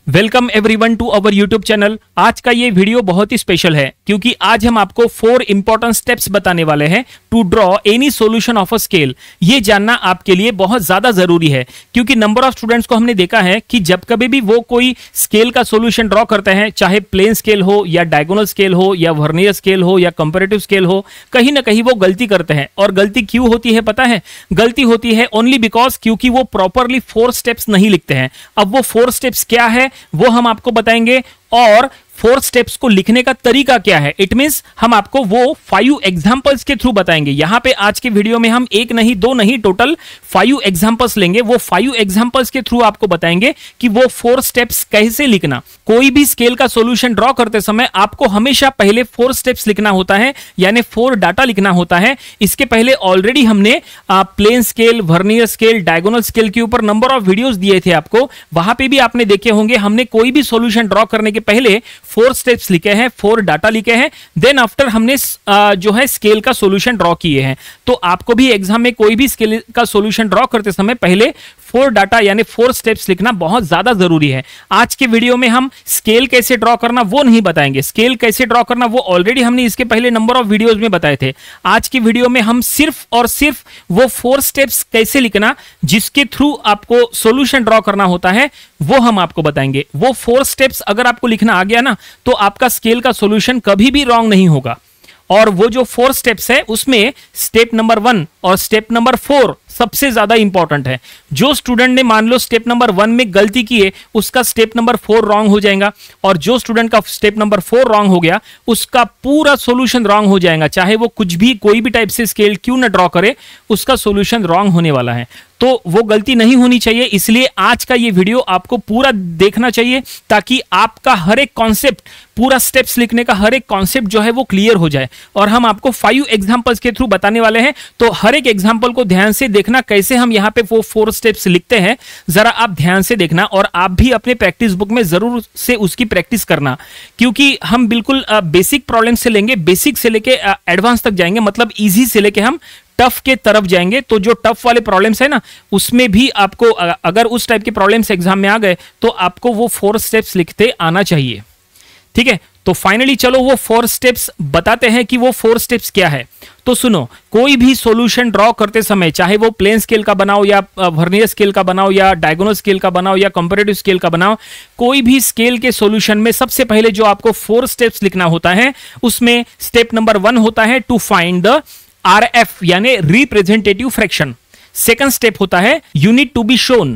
Welcome everyone to our YouTube channel. आज का ये वीडियो बहुत ही स्पेशल है क्योंकि आज हम आपको 4 इंपॉर्टेंट स्टेप्स बताने वाले हैं to draw any solution of a scale. ये जानना आपके लिए बहुत ज्यादा जरूरी है क्योंकि नंबर ऑफ स्टूडेंट्स को हमने देखा है कि जब कभी भी वो कोई स्केल का सॉल्यूशन ड्रॉ करते हैं, चाहे प्लेन स्केल हो या डायगोनल स्केल हो या वर्नियर स्केल हो या कंपैरेटिव स्केल हो, कहीं ना कहीं वो गलती करते हैं। और गलती क्यों होती है पता है? गलती होती है ओनली बिकॉज क्योंकि वो प्रॉपरली 4 स्टेप्स नहीं लिखते हैं। अब वो 4 स्टेप्स क्या है वो हम आपको बताएंगे और 4 स्टेप्स को लिखने का तरीका क्या है। इट मींस हम आपको वो 5 एग्जांपल्स के थ्रू बताएंगे। यहां पे आज के वीडियो में हम 1 नहीं 2 नहीं टोटल 5 एग्जांपल्स लेंगे। वो 5 एग्जांपल्स के थ्रू आपको बताएंगे कि वो 4 स्टेप्स कैसे लिखना। कोई भी स्केल का सॉल्यूशन ड्रॉ करते समय आपको हमेशा पहले 4 स्टेप्स लिखना होता है, यानी 4 डाटा लिखना होता है। इसके पहले ऑलरेडी हमने plain scale, vernier scale, diagonal scale के ऊपर नंबर ऑफ वीडियोस दिए थे आपको। वहां पे भी आपने देखे होंगे हमने कोई भी सॉल्यूशन ड्रॉ करने के पहले 4 स्टेप्स लिखे हैं, 4 डाटा लिखे हैं, देन आफ्टर हमने जो है स्केल का सॉल्यूशन ड्रॉ किए हैं। तो आपको भी एग्जाम में कोई भी स्केल का सॉल्यूशन ड्रॉ करते समय पहले 4 डाटा यानी 4 स्टेप्स लिखना बहुत ज्यादा जरूरी है। आज के वीडियो में हम स्केल कैसे ड्रॉ करना वो नहीं बताएंगे। स्केल कैसे ड्रॉ करना वो ऑलरेडी हमने इसके पहले नंबर ऑफ वीडियोस में बताए थे। आज की वीडियो में हम सिर्फ और सिर्फ वो 4 स्टेप्स कैसे लिखना जिसके थ्रू आपको सॉल्यूशन ड्रॉ करना होता है वो हम आपको बताएंगे। वो 4 स्टेप्स अगर आपको लिखना आ गया ना तो आपका स्केल का सॉल्यूशन कभी भी रॉन्ग नहीं होगा। और वो जो 4 स्टेप्स है उसमें स्टेप नंबर 1 और स्टेप नंबर 4 सबसे ज्यादा इंपॉर्टेंट है। जो स्टूडेंट ने मान लो स्टेप नंबर 1 में गलती की है उसका स्टेप नंबर 4 रॉन्ग हो जाएगा, और जो स्टूडेंट का स्टेप नंबर 4 रॉन्ग हो गया उसका पूरा सॉल्यूशन रॉन्ग हो जाएगा। चाहे वो कुछ भी कोई भी टाइप से स्केल क्यों ना ड्रॉ करे, उसका सॉल्यूशन रॉन्ग होने वाला है। तो वो गलती नहीं होनी चाहिए, इसलिए आज का ये वीडियो आपको पूरा देखना चाहिए ताकि आपका हर एक कॉन्सेप्ट, पूरा स्टेप्स लिखने का हर एक कॉन्सेप्ट जो है वो क्लियर हो जाए। और हम आपको 5 एग्जांपल्स के थ्रू बताने वाले हैं, तो हर एक एग्जांपल को ध्यान से देखना कैसे हम यहाँ पे वो 4 स्टेप्स लिखते हैं। जरा आप ध्यान से देखना और आप भी अपने प्रैक्टिस बुक में जरूर से उसकी प्रैक्टिस करना, क्योंकि हम बिल्कुल बेसिक प्रॉब्लम से लेंगे, बेसिक से लेके एडवांस तक जाएंगे, मतलब इजी से लेके हम टफ के तरफ जाएंगे। तो जो टफ वाले प्रॉब्लम्स है ना उसमें भी आपको अगर उस टाइप के प्रॉब्लम्स एग्जाम में आ गए तो आपको वो 4 स्टेप्स लिखते आना चाहिए। ठीक है, तो फाइनली चलो वो 4 स्टेप्स बताते हैं कि वो 4 स्टेप्स क्या है। तो सुनो, कोई भी सॉल्यूशन ड्रॉ करते समय, चाहे वो प्लेन स्केल का बनाओ या वर्नियर स्केल का बनाओ या डायगोनल स्केल का बनाओ या कंपैरेटिव स्केल का बनाओ, कोई भी स्केल के सॉल्यूशन में सबसे पहले जो आपको 4 स्टेप्स लिखना होता है उसमें स्टेप नंबर 1 होता है टू फाइंड द RF यानी रिप्रेजेंटेटिव फ्रैक्शन। सेकंड स्टेप होता है unit to be shown.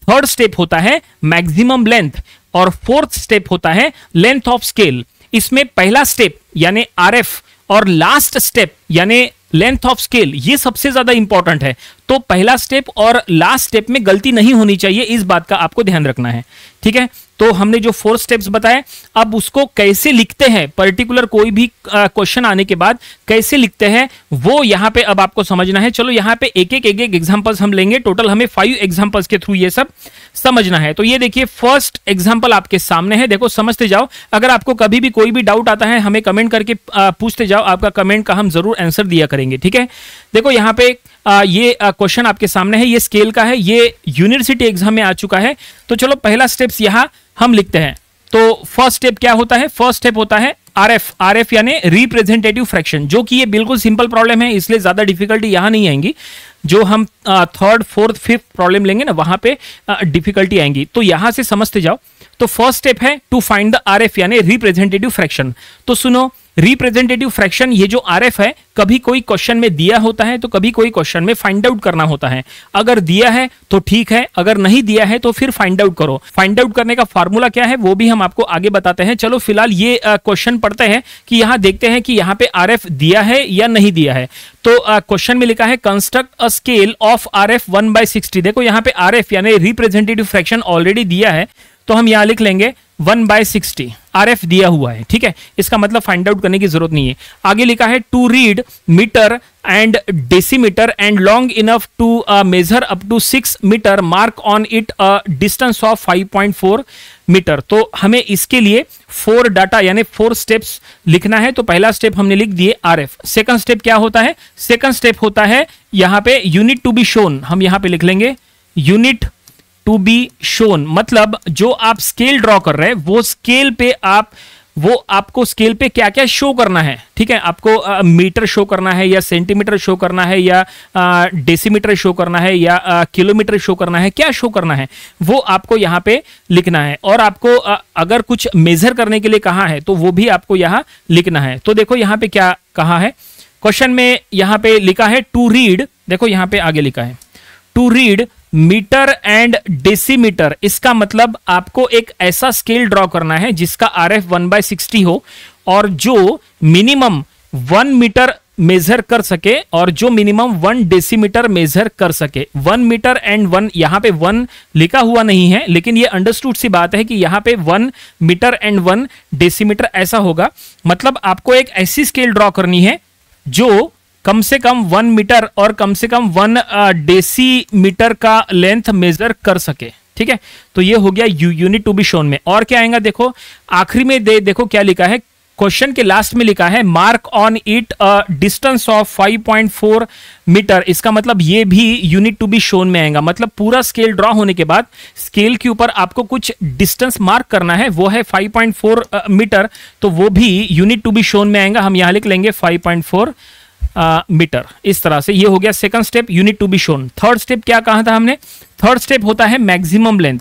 Third step होता है मैक्सिमम लेंथ और फोर्थ स्टेप होता है लेंथ ऑफ स्केल। इसमें पहला स्टेप यानी RF और लास्ट स्टेप यानी लेंथ ऑफ स्केल ये सबसे ज्यादा इंपॉर्टेंट है। तो पहला स्टेप और लास्ट स्टेप में गलती नहीं होनी चाहिए, इस बात का आपको ध्यान रखना है। ठीक है, तो हमने जो 4 स्टेप्स बताए, अब उसको कैसे लिखते हैं, पर्टिकुलर कोई भी क्वेश्चन आने के बाद कैसे लिखते हैं वो यहां पे अब आपको समझना है। चलो यहां पे एक एक एग्जांपल्स हम लेंगे, टोटल हमें 5 एग्जांपल्स के थ्रू ये सब समझना है। तो ये देखिए फर्स्ट एग्जांपल आपके सामने है, देखो समझते जाओ। अगर आपको कभी भी कोई भी डाउट आता है हमें कमेंट करके पूछते जाओ, आपका कमेंट का हम जरूर आंसर दिया करेंगे। ठीक है, देखो यहाँ पे ये क्वेश्चन आपके सामने है, ये स्केल का है, ये यूनिवर्सिटी एग्जाम में आ चुका है। तो चलो पहला स्टेप्स यहां हम लिखते हैं। तो फर्स्ट स्टेप क्या होता है? फर्स्ट स्टेप होता है RF यानी रिप्रेजेंटेटिव फ्रैक्शन, जो कि ये बिल्कुल सिंपल प्रॉब्लम है, इसलिए ज्यादा डिफिकल्टी यहां नहीं आएंगी। जो हम 3rd, 4th, 5th प्रॉब्लम लेंगे ना वहां पे डिफिकल्टी आएंगी। तो यहां से समझते जाओ। तो फर्स्ट स्टेप है टू फाइंड द RF यानी रिप्रेजेंटेटिव फ्रैक्शन। तो सुनो, रिप्रेजेंटेटिव फ्रैक्शन ये जो RF है कभी कोई क्वेश्चन में दिया होता है तो कभी कोई क्वेश्चन में फाइंड आउट करना होता है। अगर दिया है तो ठीक है, अगर नहीं दिया है तो फिर फाइंड आउट करो। फाइंड आउट करने का फार्मूला क्या है वो भी हम आपको आगे बताते हैं। चलो फिलहाल ये क्वेश्चन पढ़ते हैं कि यहां देखते हैं कि यहां पे RF दिया है या नहीं दिया है। तो क्वेश्चन में लिखा है construct a scale of RF 1/60। देखो यहां पे RF यानी रिप्रेजेंटेटिव फ्रैक्शन ऑलरेडी दिया है, तो हम यहां लिख लेंगे 1/60। RF दिया हुआ है, ठीक है, इसका मतलब फाइंड आउट करने की जरूरत नहीं है। आगे लिखा है to read metre and decimetre and long enough to measure up to 6 metre, mark on it a distance of 5.4 metre. तो हमें इसके लिए 4 डाटा यानी 4 स्टेप्स लिखना है। तो पहला स्टेप हमने लिख दिए RF। सेकंड स्टेप क्या होता है? सेकंड स्टेप होता है यहां पे यूनिट टू बी शोन। हम यहां पे लिख लेंगे यूनिट टू बी शोन, मतलब जो आप स्केल ड्रॉ कर रहे हैं वो स्केल पे आपको स्केल पे क्या क्या शो करना है, ठीक है। आपको मीटर शो करना है या सेंटीमीटर शो करना है या डेसीमीटर शो करना है या किलोमीटर शो करना है, क्या शो करना है वो आपको यहाँ पे लिखना है। और आपको अगर कुछ मेजर करने के लिए कहा है तो वो भी आपको यहाँ लिखना है। तो देखो यहाँ पे क्या कहा है क्वेश्चन में, यहाँ पे लिखा है टू रीड, देखो यहाँ पे आगे लिखा है to read metre and decimetre. इसका मतलब आपको एक ऐसा स्केल ड्रॉ करना है जिसका RF 1/60 हो और जो मिनिमम 1 मीटर मेजर कर सके और जो मिनिमम 1 डेसीमीटर मेजर कर सके। 1 मीटर एंड 1, यहां पे 1 लिखा हुआ नहीं है लेकिन ये अंडरस्टूड सी बात है कि यहां पे 1 मीटर एंड 1 डेसीमीटर ऐसा होगा। मतलब आपको एक ऐसी स्केल ड्रॉ करनी है जो कम से कम 1 मीटर और कम से कम 1 डेसीमीटर का लेंथ मेजर कर सके, ठीक है। तो ये हो गया यूनिट टू बी शोन में। और क्या आएगा देखो आखिरी में, देखो क्या लिखा है क्वेश्चन के लास्ट में, लिखा है mark on it distance of 5.4 metre. इसका मतलब ये भी यूनिट टू बी शोन में आएगा। मतलब पूरा स्केल ड्रॉ होने के बाद स्केल के ऊपर आपको कुछ डिस्टेंस मार्क करना है, वो है 5.4 मीटर, तो वो भी यूनिट टू बी शोन में आएगा। हम यहां लिख लेंगे 5.4 मीटर। इस तरह से ये हो गया second step, unit to be shown. Third step क्या कहा था हमने, थर्ड स्टेप होता है मैक्सिमम लेंथ।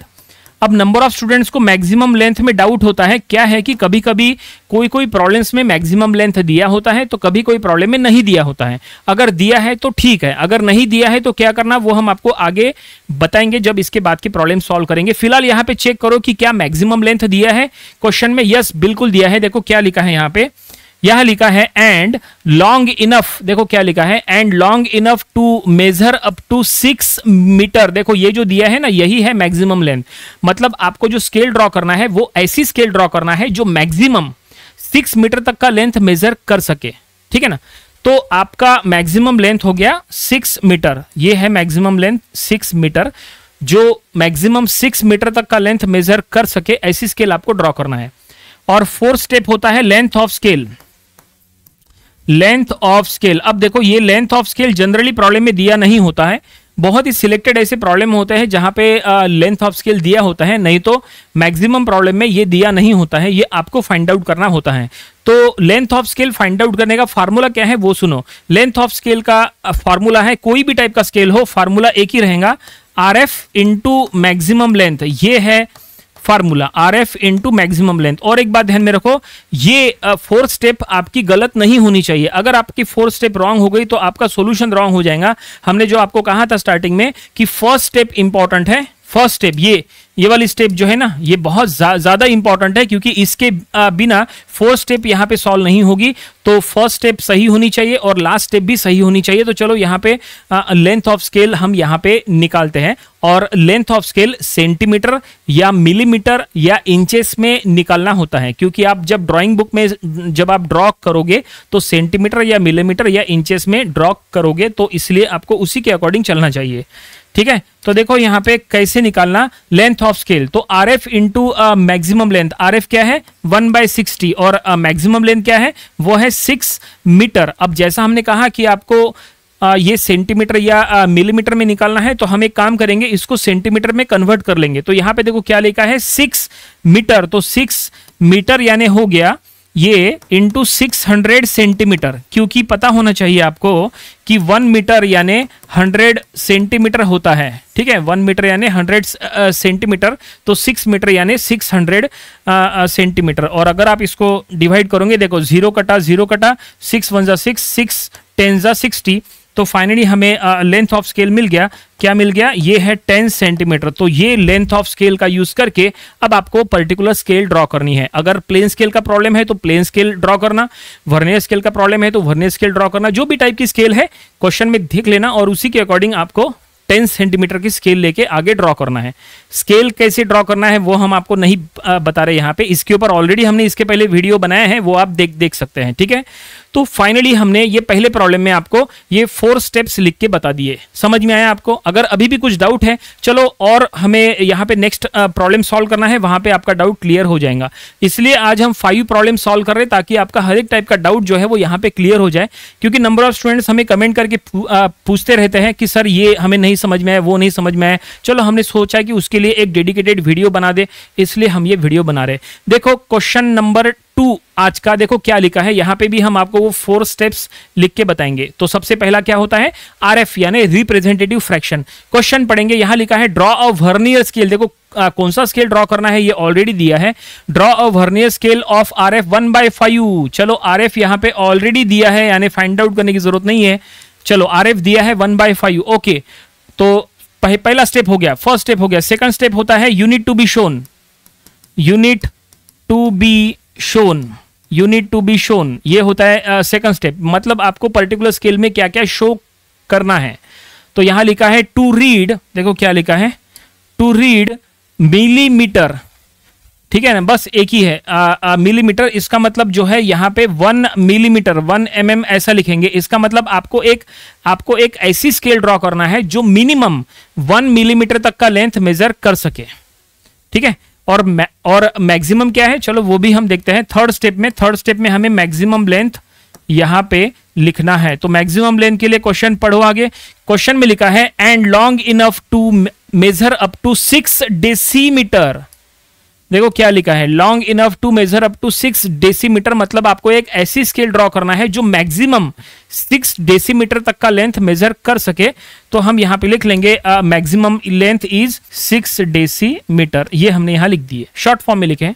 अब नंबर ऑफ स्टूडेंट्स को मैक्सिमम लेंथ में डाउट होता है। क्या है कि कभी कभी कोई प्रॉब्लम्स में मैक्सिमम लेंथ दिया होता है तो कभी कोई प्रॉब्लम में नहीं दिया होता है। अगर दिया है तो ठीक है, अगर नहीं दिया है तो क्या करना वो हम आपको आगे बताएंगे जब इसके बाद की प्रॉब्लम सॉल्व करेंगे। फिलहाल यहाँ पे चेक करो कि क्या मैक्सिमम लेंथ दिया है क्वेश्चन में। यस बिल्कुल दिया है। देखो क्या लिखा है यहाँ पे, यह लिखा है एंड लॉन्ग इनफ। देखो क्या लिखा है, and long enough to measure up to 6 metre. देखो ये जो दिया है ना यही है मैक्सिमम लेंथ। मतलब आपको जो स्केल ड्रॉ करना है वो ऐसी स्केल ड्रॉ करना है जो मैक्सिमम 6 मीटर तक का लेंथ मेजर कर सके, ठीक है ना। तो आपका मैक्सिमम लेंथ हो गया 6 मीटर। ये है मैक्सिमम लेंथ 6 मीटर, जो मैक्सिमम 6 मीटर तक का लेंथ मेजर कर सके, ऐसी स्केल आपको ड्रॉ करना है। और फोर्थ स्टेप होता है length of scale. Length of scale, अब देखो ये length of scale generally problem में दिया नहीं होता है। बहुत ही सिलेक्टेड ऐसे प्रॉब्लम होते हैं जहां पे लेंथ ऑफ स्केल दिया होता है, नहीं तो मैक्सिमम प्रॉब्लम में ये दिया नहीं होता है। ये आपको फाइंड आउट करना होता है। तो length of scale find out करने का फार्मूला क्या है वो सुनो। लेंथ ऑफ स्केल का फार्मूला है, कोई भी टाइप का स्केल हो फार्मूला एक ही रहेगा, RF इंटू मैक्सिमम लेंथ। ये है formula, RF into maximum length. और एक बात ध्यान में रखो, ये फोर्थ स्टेप आपकी गलत नहीं होनी चाहिए। अगर आपकी फोर्थ स्टेप रॉन्ग हो गई तो आपका सॉल्यूशन रॉन्ग हो जाएगा। हमने जो आपको कहा था स्टार्टिंग में कि फर्स्ट स्टेप इंपॉर्टेंट है। फर्स्ट स्टेप ये वाली स्टेप जो है ना ये बहुत ज्यादा इंपॉर्टेंट है, क्योंकि इसके बिना फोर्थ स्टेप यहाँ पे सॉल्व नहीं होगी। तो फर्स्ट स्टेप सही होनी चाहिए और लास्ट स्टेप भी सही होनी चाहिए। तो चलो यहाँ पे लेंथ ऑफ स्केल हम यहाँ पे निकालते हैं। और लेंथ ऑफ स्केल सेंटीमीटर या मिलीमीटर या इंचेस में निकालना होता है, क्योंकि आप जब ड्राइंग बुक में जब आप ड्रॉ करोगे तो सेंटीमीटर या मिलीमीटर या इंचेस में ड्रॉ करोगे, तो इसलिए आपको उसी के अकॉर्डिंग चलना चाहिए, ठीक है। तो देखो यहाँ पे कैसे निकालना लेंथ ऑफ स्केल। तो RF into maximum length, RF क्या है 1/60 और मैक्सिमम लेंथ क्या है वो है 6 मीटर। अब जैसा हमने कहा कि आपको ये सेंटीमीटर या मिलीमीटर में निकालना है, तो हम एक काम करेंगे, इसको सेंटीमीटर में कन्वर्ट कर लेंगे। तो यहाँ पे देखो क्या लिखा है 6 मीटर, तो 6 मीटर यानी हो गया ये इंटू 600 सेंटीमीटर, क्योंकि पता होना चाहिए आपको कि 1 मीटर यानी 100 सेंटीमीटर होता है, ठीक है। 1 मीटर यानी 100 सेंटीमीटर, तो 6 मीटर यानी 600 सेंटीमीटर। और अगर आप इसको डिवाइड करोगे, देखो 0 कटा 0 कटा, 6 1 6, 6 10 60, तो फाइनली हमें लेंथ ऑफ स्केल मिल गया। क्या मिल गया, ये है 10 सेंटीमीटर। तो ये लेंथ ऑफ स्केल का यूज करके अब आपको पर्टिकुलर स्केल ड्रॉ करनी है। अगर प्लेन स्केल का प्रॉब्लम है तो प्लेन स्केल ड्रॉ करना, वर्नियर स्केल का प्रॉब्लम है तो वर्नियर स्केल ड्रॉ करना। जो भी टाइप की स्केल है क्वेश्चन में देख लेना और उसी के अकॉर्डिंग आपको 10 सेंटीमीटर की स्केल लेके आगे ड्रॉ करना है। स्केल कैसे ड्रॉ करना है वो हम आपको नहीं बता रहे यहाँ पे, इसके ऊपर ऑलरेडी हमने इसके पहले वीडियो बनाया है, वो आप देख सकते हैं, ठीक है। तो फाइनली हमने ये पहले प्रॉब्लम में आपको ये 4 स्टेप्स लिख के बता दिए। समझ में आया आपको? अगर अभी भी कुछ डाउट है, चलो और हमें यहाँ पे नेक्स्ट प्रॉब्लम सॉल्व करना है, वहां पे आपका डाउट क्लियर हो जाएगा। इसलिए आज हम 5 प्रॉब्लम सॉल्व कर रहे हैं ताकि आपका हर एक टाइप का डाउट जो है वो यहाँ पे क्लियर हो जाए। क्योंकि नंबर ऑफ स्टूडेंट्स हमें कमेंट करके पूछते रहते हैं कि सर ये हमें नहीं समझ में आया, वो नहीं समझ में आया। चलो हमने सोचा कि उसके लिए एक डेडिकेटेड वीडियो बना दे, इसलिए हम ये वीडियो बना रहे। देखो क्वेश्चन नंबर 2 आज का देखो क्या लिखा है, यहां पे भी हम आपको वो 4 स्टेप्स लिख के बताएंगे। तो सबसे पहला क्या होता है, आरएफ यानी रिप्रेजेंटेटिव फ्रैक्शन। क्वेश्चन पढ़ेंगे, यहां लिखा है ड्रॉ अ वर्नियर स्केल। देखो कौन सा स्केल ड्रॉ करना है ये ऑलरेडी दिया है। Draw a vernier scale of RF 1/5। चलो आरएफ यहां पे ऑलरेडी दिया है, यानी फाइंड आउट करने की जरूरत नहीं है। चलो आरएफ दिया है 1/5। ओके, तो पहला स्टेप हो गया, फर्स्ट स्टेप हो गया। सेकंड स्टेप होता है unit to be shown. Unit to be shown, unit to be shown, ये होता है सेकंड स्टेप। मतलब आपको पर्टिकुलर स्केल में क्या क्या शो करना है। तो यहां लिखा है टू रीड, देखो क्या लिखा है, टू रीड मिलीमीटर। ठीक है ना, बस एक ही है मिलीमीटर। इसका मतलब जो है यहाँ पे 1 मिलीमीटर 1 mm ऐसा लिखेंगे। इसका मतलब आपको एक ऐसी स्केल ड्रॉ करना है जो मिनिमम 1 मिलीमीटर तक का लेंथ मेजर कर सके। ठीक है, और मैक्सिमम क्या है, चलो वो भी हम देखते हैं थर्ड स्टेप में हमें मैक्सिमम लेंथ यहां पे लिखना है। तो मैक्सिमम लेंथ के लिए क्वेश्चन पढ़ो आगे। क्वेश्चन में लिखा है and long enough to measure up to 6 decimetre. देखो क्या लिखा है, long enough to measure up to 6 decimetre. मतलब आपको एक ऐसी स्केल ड्रॉ करना है जो मैक्सिमम 6 डेसीमीटर तक का लेंथ मेजर कर सके। तो हम यहां पे लिख लेंगे मैक्सिमम लेंथ इज 6 डेसीमीटर। ये हमने यहां लिख दिए, शॉर्ट फॉर्म में लिखे।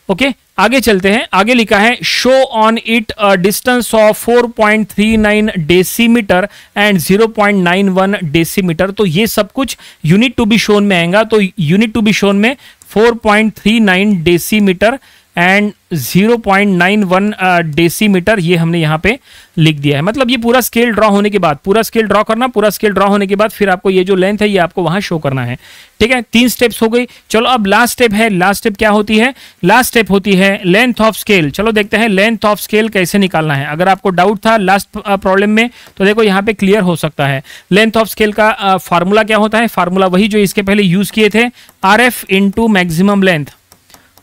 ओके, आगे चलते हैं। आगे लिखा है show on it a distance of 4.39 decimetre and 0.91 decimetre. तो ये सब कुछ यूनिट टू बी शोन में आएगा। तो यूनिट टू बी शोन में 4.39 डेसीमीटर एंड 0.91 डेसीमीटर ये हमने यहाँ पे लिख दिया है। मतलब ये पूरा स्केल ड्रॉ होने के बाद, पूरा स्केल ड्रॉ करना, पूरा स्केल ड्रॉ होने के बाद फिर आपको ये जो लेंथ है ये आपको वहां शो करना है। ठीक है, 3 स्टेप्स हो गई। चलो अब लास्ट स्टेप है। लास्ट स्टेप क्या होती है, लास्ट स्टेप होती है लेंथ ऑफ स्केल। चलो देखते हैं लेंथ ऑफ स्केल कैसे निकालना है। अगर आपको डाउट था लास्ट प्रॉब्लम में तो देखो यहाँ पे क्लियर हो सकता है। लेंथ ऑफ स्केल का फार्मूला क्या होता है, फार्मूला वही जो इसके पहले यूज किए थे, आरएफ इंटू मैक्सिमम लेंथ।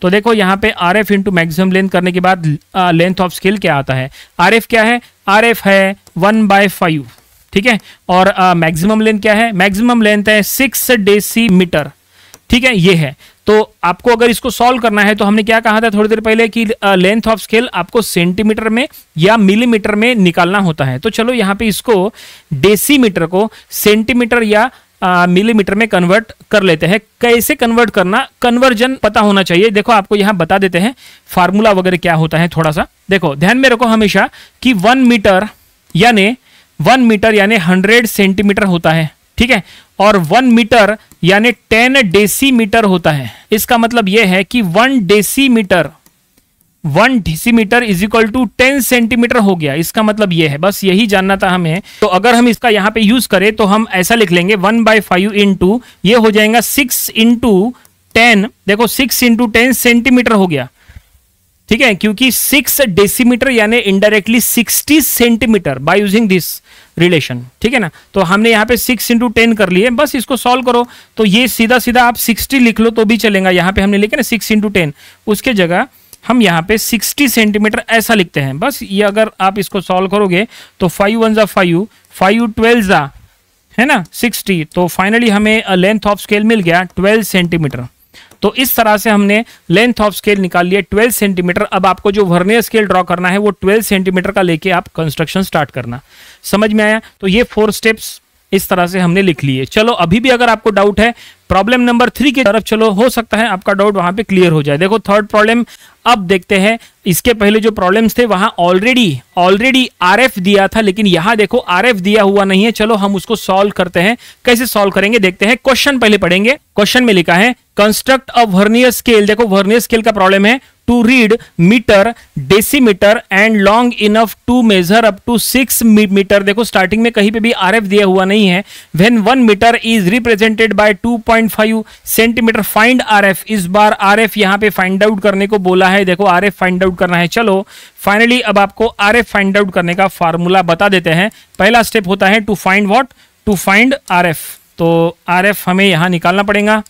तो देखो यहाँ पे आरएफ इंटू मैक्सिमम लेंथ करने के बाद लेंथ ऑफ स्केल क्या आता है। आरएफ क्या है, आरएफ है 1/5। ठीक है, और मैक्सिमम लेंथ क्या है, मैक्सिमम लेंथ है 6 डेसीमीटर। ठीक है, ये है। तो आपको अगर इसको सॉल्व करना है तो हमने क्या कहा था थोड़ी देर पहले कि लेंथ ऑफ स्केल आपको सेंटीमीटर में या मिलीमीटर में निकालना होता है। तो चलो यहाँ पे इसको डेसीमीटर को सेंटीमीटर या मिलीमीटर में कन्वर्ट कर लेते हैं। कैसे कन्वर्ट करना, कन्वर्जन पता होना चाहिए। देखो आपको यहां बता देते हैं फार्मूला वगैरह क्या होता है थोड़ा सा। देखो ध्यान में रखो हमेशा कि 1 मीटर यानी 100 सेंटीमीटर होता है। ठीक है, और 1 मीटर यानी 10 डेसीमीटर होता है। इसका मतलब यह है कि 1 decimetre is equal to 10 centimetre हो गया। इसका मतलब यह है, बस यही जानना था हमें। तो अगर हम इसका यहां पे यूज करें तो हम ऐसा लिख लेंगे 1/5 इंटू, ये हो जाएगा 6 इंटू 10। देखो 6 इंटू 10 सेंटीमीटर हो गया। ठीक है, क्योंकि 6 डेसीमीटर यानी indirectly 60 centimetre by using this relation. ठीक है ना, तो हमने यहाँ पे 6 इंटू 10 कर लिए। बस इसको सॉल्व करो तो ये सीधा सीधा आप 60 लिख लो तो भी चलेगा। यहाँ पे हमने लिखा ना 6 इंटू 10, उसके जगह हम यहाँ पे 60 सेंटीमीटर ऐसा लिखते हैं। बस ये अगर आप इसको सॉल्व करोगे तो 5 1 जा 5, 5 12 जा है ना 60। तो फाइनली हमें लेंथ ऑफ स्केल मिल गया 12 सेंटीमीटर। तो इस तरह से हमने लेंथ ऑफ स्केल निकाल लिया 12 सेंटीमीटर। अब आपको जो वर्नियर स्केल ड्रॉ करना है वो 12 सेंटीमीटर का लेके आप कंस्ट्रक्शन स्टार्ट करना। समझ में आया? तो ये 4 स्टेप्स इस तरह से हमने लिख लिए। चलो अभी भी अगर आपको डाउट है प्रॉब्लम नंबर 3 की तरफ चलो, हो सकता है आपका डाउट वहां पे क्लियर हो जाए। देखो थर्ड प्रॉब्लम अब देखते हैं। इसके पहले जो प्रॉब्लम्स थे वहां ऑलरेडी आरएफ दिया था, लेकिन यहां देखो आरएफ दिया हुआ नहीं है। चलो हम उसको सॉल्व करते हैं। कैसे सॉल्व करेंगे देखते हैं। क्वेश्चन पहले पढ़ेंगे। क्वेश्चन में लिखा है कंस्ट्रक्ट अ वर्नियर स्केल। देखो वर्नियर स्केल का प्रॉब्लम है to read metre, decimetre and long enough to measure up to 6 metre. देखो स्टार्टिंग में कहीं पे भी आरएफ दिया हुआ नहीं है। When 1 metre is represented by 2.5 centimetre find RF. इस बार आरएफ यहां पे फाइंड आउट करने को बोला है, देखो RF फाइंड आउट करना है। चलो फाइनली अब आपको RF फाइंड आउट करने का फार्मूला बता देते हैं। पहला स्टेप होता है to find what, to find RF। तो RF हमें यहां निकालना पड़ेगा।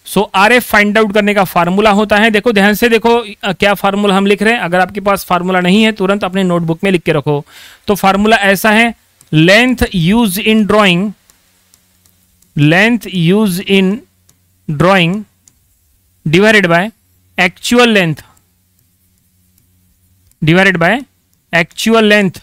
सो RF फाइंड आउट करने का फार्मूला होता है, देखो ध्यान से देखो क्या फार्मूला हम लिख रहे हैं। अगर आपके पास फार्मूला नहीं है तुरंत अपने नोटबुक में लिख के रखो। तो फार्मूला ऐसा है, length use in drawing, length use in drawing divided by actual length, divided by actual length.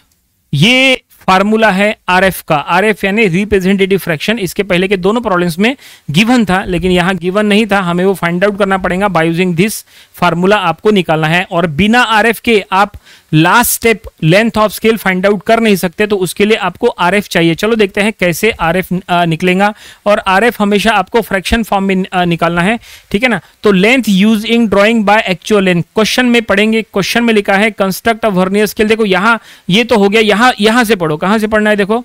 ये फार्मूला है RF का। RF यानी रिप्रेजेंटेटिव फ्रैक्शन। इसके पहले के दोनों प्रॉब्लम्स में गिवन था, लेकिन यहां गिवन नहीं था, हमें वो फाइंड आउट करना पड़ेगा। बाय यूजिंग दिस फार्मूला आपको निकालना है, और बिना RF के आप last step length of scale find out कर नहीं सकते। तो उसके लिए आपको RF चाहिए। चलो देखते हैं कैसे RF निकलेगा। और RF हमेशा आपको फ्रैक्शन फॉर्म में निकालना है, ठीक है ना। तो length use in drawing by actual length, question में पढ़ेंगे। क्वेश्चन में लिखा है कंस्ट्रक्ट अ वर्नियर स्केल। देखो यहां ये तो हो गया, यहां से पढ़ो, कहां से पढ़ना है देखो।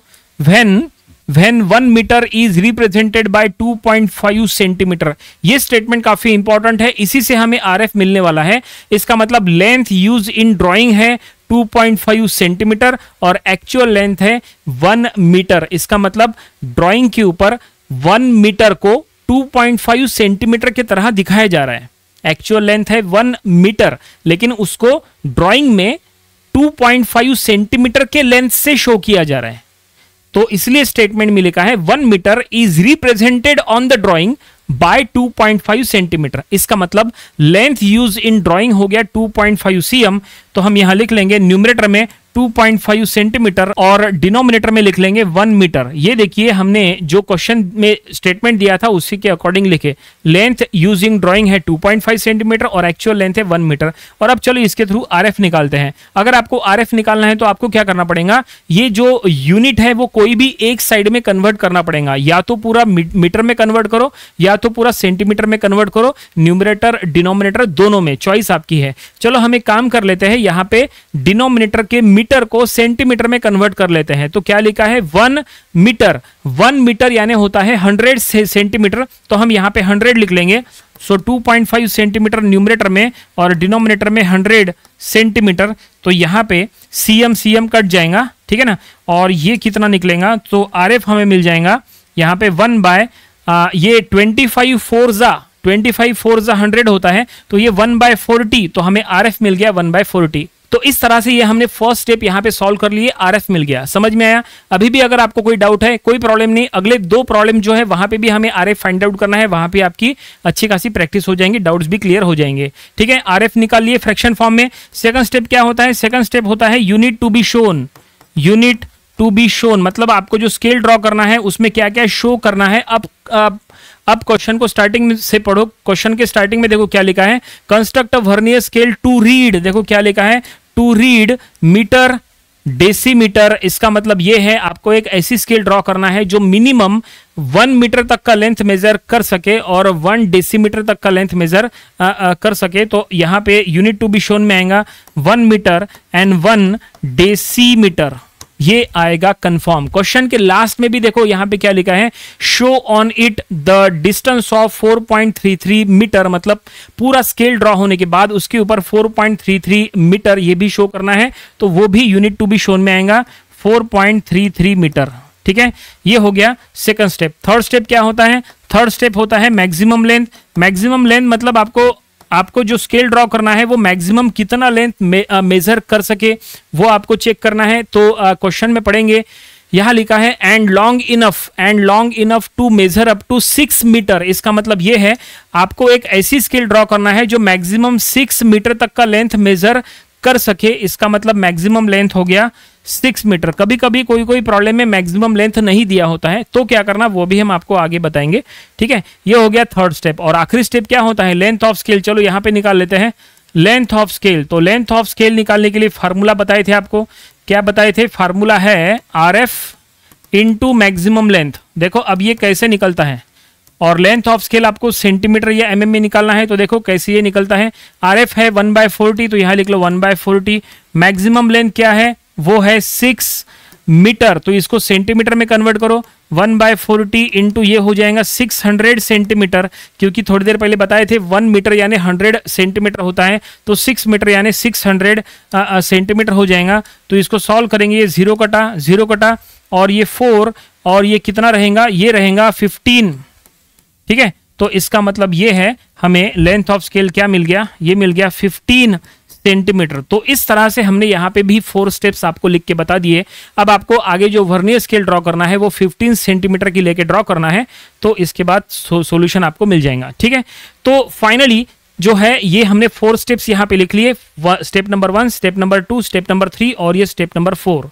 when 1 metre is represented by 2.5 centimetre, ये स्टेटमेंट काफी इंपॉर्टेंट है, इसी से हमें RF मिलने वाला है। इसका मतलब लेंथ यूज इन ड्राइंग है 2.5 सेंटीमीटर और एक्चुअल लेंथ है 1 मीटर। इसका मतलब ड्राइंग के ऊपर 1 मीटर को 2.5 सेंटीमीटर की तरह दिखाया जा रहा है। एक्चुअल लेंथ है 1 मीटर, लेकिन उसको ड्राइंग में 2.5 सेंटीमीटर के लेंथ से शो किया जा रहा है। तो इसलिए स्टेटमेंट में लिखा है 1 metre is represented on the drawing by 2.5 centimetre. इसका मतलब लेंथ यूज इन ड्राइंग हो गया 2.5 cm। तो हम यहां लिख लेंगे न्यूमरेटर में 2.5 सेंटीमीटर और डिनोमिनेटर में लिख लेंगे 1 मीटर। ये देखिए हमने जो क्वेश्चन में स्टेटमेंट दिया था उसी के अकॉर्डिंग लिखे। लेंथ यूजिंग ड्राइंग है 2.5 सेंटीमीटर और एक्चुअल लेंथ है 1 मीटर। और अब चलो इसके थ्रू RF निकालते हैं। अगर आपको RF निकालना है तो आपको क्या करना पड़ेगा, ये जो यूनिट है वो कोई भी एक साइड में कन्वर्ट करना पड़ेगा। या तो पूरा मीटर में कन्वर्ट करो या तो पूरा सेंटीमीटर में कन्वर्ट करो। न्यूमरेटर डिनोमिनेटर दोनों में, चॉइस आपकी है। चलो हम एक काम कर लेते हैं, यहां पे डिनोमिनेटर के मीटर को सेंटीमीटर में कन्वर्ट कर लेते हैं। तो क्या लिखा है 1 मीटर, 1 मीटर यानी होता है 100 सेंटीमीटर। तो हम यहां पे 100 लिख लेंगे। सो 2.5 सेंटीमीटर न्यूमरेटर में और डिनोमिनेटर में 100 सेंटीमीटर। तो यहां पे cm कट जाएगा, ठीक है ना। और ये कितना निकलेगा, तो RF हमें मिल जाएगा यहां पे 1 बाय ये 25 4 जा 100 होता है, तो ये 1/40। तो हमें RF मिल गया 1/40। तो इस तरह से ये हमने फर्स्ट स्टेप यहां पे सॉल्व कर लिए, RF मिल गया। समझ में आया? अभी भी अगर आपको कोई डाउट है कोई प्रॉब्लम नहीं, अगले 2 प्रॉब्लम जो है वहां पे भी हमें RF फाइंड आउट करना है, वहां पे आपकी अच्छी खासी प्रैक्टिस हो जाएंगी, डाउट्स भी क्लियर हो जाएंगे। ठीक है, RF निकाल लिए फ्रैक्शन फॉर्म में। सेकंड स्टेप क्या होता है? सेकंड स्टेप होता है unit to be shown. Unit to be shown मतलब आपको जो स्केल ड्रॉ करना है उसमें क्या क्या शो करना है। अब क्वेश्चन को स्टार्टिंग से पढ़ो। क्वेश्चन के स्टार्टिंग में देखो क्या लिखा है, construct a vernier scale to read. देखो क्या लिखा है, टू रीड मीटर डेसीमीटर। इसका मतलब यह है आपको एक ऐसी स्केल ड्रॉ करना है जो मिनिमम 1 मीटर तक का लेंथ मेजर कर सके और 1 डेसीमीटर तक का लेंथ मेजर कर सके। तो यहां पे यूनिट टू बी शोन में आएगा 1 मीटर एंड 1 डेसीमीटर, ये आएगा कंफर्म। क्वेश्चन के लास्ट में भी देखो यहां पे क्या लिखा है, show on it the distance of 4.33 metre. मतलब पूरा स्केल ड्रॉ होने के बाद उसके ऊपर 4.33 मीटर ये भी शो करना है, तो वो भी यूनिट टू बी शोन में आएगा 4.33 मीटर। ठीक है, ये हो गया सेकंड स्टेप। थर्ड स्टेप क्या होता है? थर्ड स्टेप होता है मैक्सिमम लेंथ। मैक्सिमम लेंथ मतलब आपको जो स्केल ड्रॉ करना है वो मैक्सिमम कितना लेंथ मेजर कर सके वो आपको चेक करना है। तो क्वेश्चन में पढ़ेंगे, यहां लिखा है and long enough to measure up to 6 metre. इसका मतलब ये है आपको एक ऐसी स्केल ड्रॉ करना है जो मैक्सिमम 6 मीटर तक का लेंथ मेजर कर सके। इसका मतलब मैक्सिमम लेंथ हो गया 6 मीटर। कभी कभी कोई प्रॉब्लम में मैक्सिमम लेंथ नहीं दिया होता है तो क्या करना वो भी हम आपको आगे बताएंगे। ठीक है, ये हो गया थर्ड स्टेप। और आखिरी स्टेप क्या होता है? Length of scale. चलो यहां पे निकाल लेते हैं लेंथ ऑफ स्केल। तो लेंथ ऑफ स्केल निकालने के लिए फार्मूला बताए थे आपको, क्या बताए थे? फार्मूला है RF इंटू मैक्सिमम लेंथ। देखो अब ये कैसे निकलता है, और लेंथ ऑफ स्केल आपको सेंटीमीटर या mm में निकालना है। तो देखो कैसे ये निकलता है, RF है 1/40, तो यहां लिख लो 1/40। मैक्सिमम लेंथ क्या है? वो है 6 मीटर, तो इसको सेंटीमीटर में कन्वर्ट करो। 1/40 इंटू ये हो जाएगा 600 सेंटीमीटर, क्योंकि थोड़ी देर पहले बताए थे 1 मीटर यानी 100 सेंटीमीटर होता है, तो 6 मीटर यानी 600 सेंटीमीटर हो जाएगा। तो इसको सॉल्व करेंगे, ये 0 कटा और ये 4 और ये कितना रहेगा, ये रहेगा 15। ठीक है, तो इसका मतलब ये है हमें लेंथ ऑफ स्केल क्या मिल गया, ये मिल गया 15 सेंटीमीटर। तो इस तरह से हमने यहाँ पे भी 4 स्टेप्स आपको लिख के बता दिए। अब आपको आगे जो वर्नियर स्केल ड्रॉ करना है वो 15 सेंटीमीटर की लेके ड्रॉ करना है, तो इसके बाद सॉल्यूशन आपको मिल जाएगा। ठीक है, तो फाइनली जो है ये हमने 4 स्टेप्स यहाँ पे लिख लिए, step number 1, step number 2, step number 3 और ये स्टेप नंबर 4।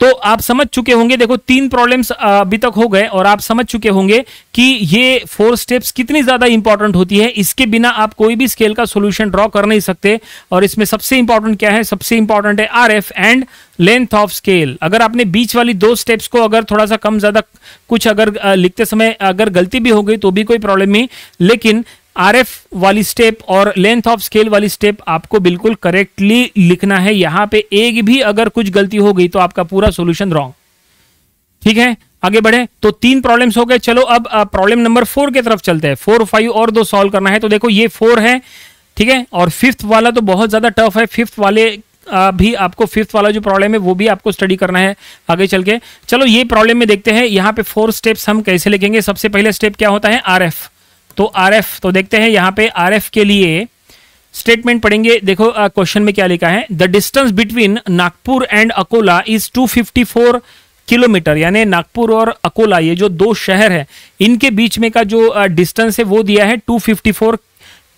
तो आप समझ चुके होंगे, देखो 3 प्रॉब्लम्स अभी तक हो गए और आप समझ चुके होंगे कि ये 4 स्टेप्स कितनी ज्यादा इंपॉर्टेंट होती है। इसके बिना आप कोई भी स्केल का सॉल्यूशन ड्रॉ कर नहीं सकते। और इसमें सबसे इंपॉर्टेंट क्या है, सबसे इंपॉर्टेंट है RF and length of scale. अगर आपने बीच वाली 2 स्टेप्स को अगर थोड़ा सा कम ज्यादा कुछ अगर लिखते समय अगर गलती भी हो गई तो भी कोई प्रॉब्लम नहीं, लेकिन आरएफ वाली स्टेप और लेंथ ऑफ स्केल वाली स्टेप आपको बिल्कुल करेक्टली लिखना है। यहां पे एक भी अगर कुछ गलती हो गई तो आपका पूरा सॉल्यूशन रॉन्ग। ठीक है, आगे बढ़े। तो 3 प्रॉब्लम्स हो गए। चलो अब प्रॉब्लम नंबर 4 की तरफ चलते हैं। 4, 5 और 2 सॉल्व करना है। तो देखो ये 4 है, ठीक है, और 5th वाला तो बहुत ज्यादा टफ है। 5th वाले भी आपको 5th वाला जो प्रॉब्लम है वो भी आपको स्टडी करना है आगे चल के। चलो ये प्रॉब्लम में देखते हैं यहाँ पे 4 स्टेप्स हम कैसे लिखेंगे। सबसे पहले स्टेप क्या होता है, आरएफ। तो आरएफ तो देखते हैं यहाँ पे आरएफ के लिए स्टेटमेंट पढ़ेंगे। देखो क्वेश्चन में क्या लिखा है, the distance between Nagpur and Akola is 254 kilometre. यानी नागपुर और अकोला ये जो 2 शहर है इनके बीच में का जो डिस्टेंस है वो दिया है 254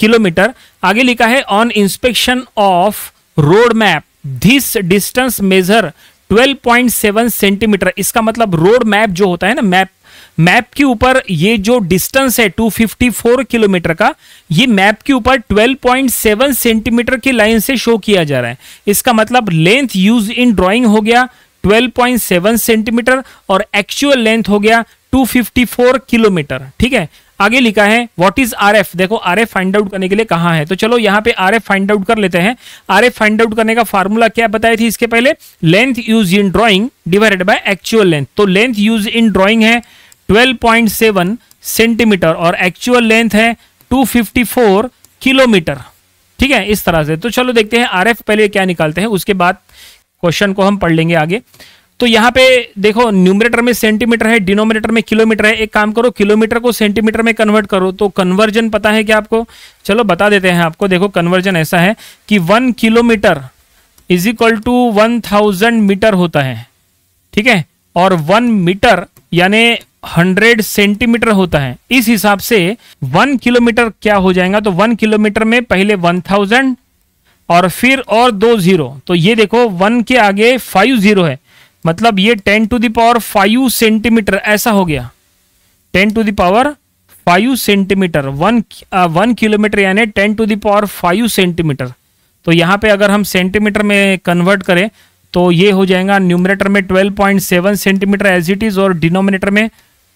किलोमीटर। आगे लिखा है on inspection of road map this distance measure 12.7 centimetre. इसका मतलब रोड मैप जो होता है ना, मैप के ऊपर ये जो डिस्टेंस है 254 किलोमीटर का, ये मैप के ऊपर 12.7 सेंटीमीटर की लाइन से शो किया जा रहा है। इसका मतलब लेंथ यूज इन ड्राइंग हो गया 12.7 सेंटीमीटर और एक्चुअल लेंथ हो गया 254 किलोमीटर। ठीक है, आगे लिखा है व्हाट इज आरएफ। देखो आरएफ फाइंड आउट करने के लिए कहां है, तो चलो यहां पे आरएफ फाइंड आउट कर लेते हैं। आरएफ फाइंड आउट करने का फार्मूला क्या बताई थी इसके पहले, length use in drawing divided by actual length. तो लेंथ यूज इन ड्राइंग है 12.7 सेंटीमीटर और एक्चुअल लेंथ है 254 किलोमीटर। ठीक है, इस तरह से। तो चलो देखते हैं आरएफ पहले क्या निकालते हैं, उसके बाद क्वेश्चन को हम पढ़ लेंगे आगे। तो यहां पे देखो न्यूमरेटर में सेंटीमीटर है, डिनोमिनेटर में किलोमीटर है। एक काम करो, किलोमीटर को सेंटीमीटर में कन्वर्ट करो। तो कन्वर्जन पता है क्या आपको, चलो बता देते हैं आपको। देखो कन्वर्जन ऐसा है कि 1 kilometre is equal to 1000 metre होता है। ठीक है, और 1 मीटर यानी 100 सेंटीमीटर होता है। इस हिसाब से 1 किलोमीटर क्या हो जाएगा, तो 1 किलोमीटर में पहले 1000 और फिर और 2 जीरो। तो ये देखो 1 के आगे 5 जीरो है, मतलब ये 10 टू द पावर 5 सेंटीमीटर ऐसा हो गया। 10 to the power 5 centimetre 1 kilometre यानी 10 टू द पावर 5 सेंटीमीटर। तो यहां पे अगर हम सेंटीमीटर में कन्वर्ट करें तो ये हो जाएगा न्यूमरेटर में 12.7 सेंटीमीटर एज इट इज और डिनोमिनेटर में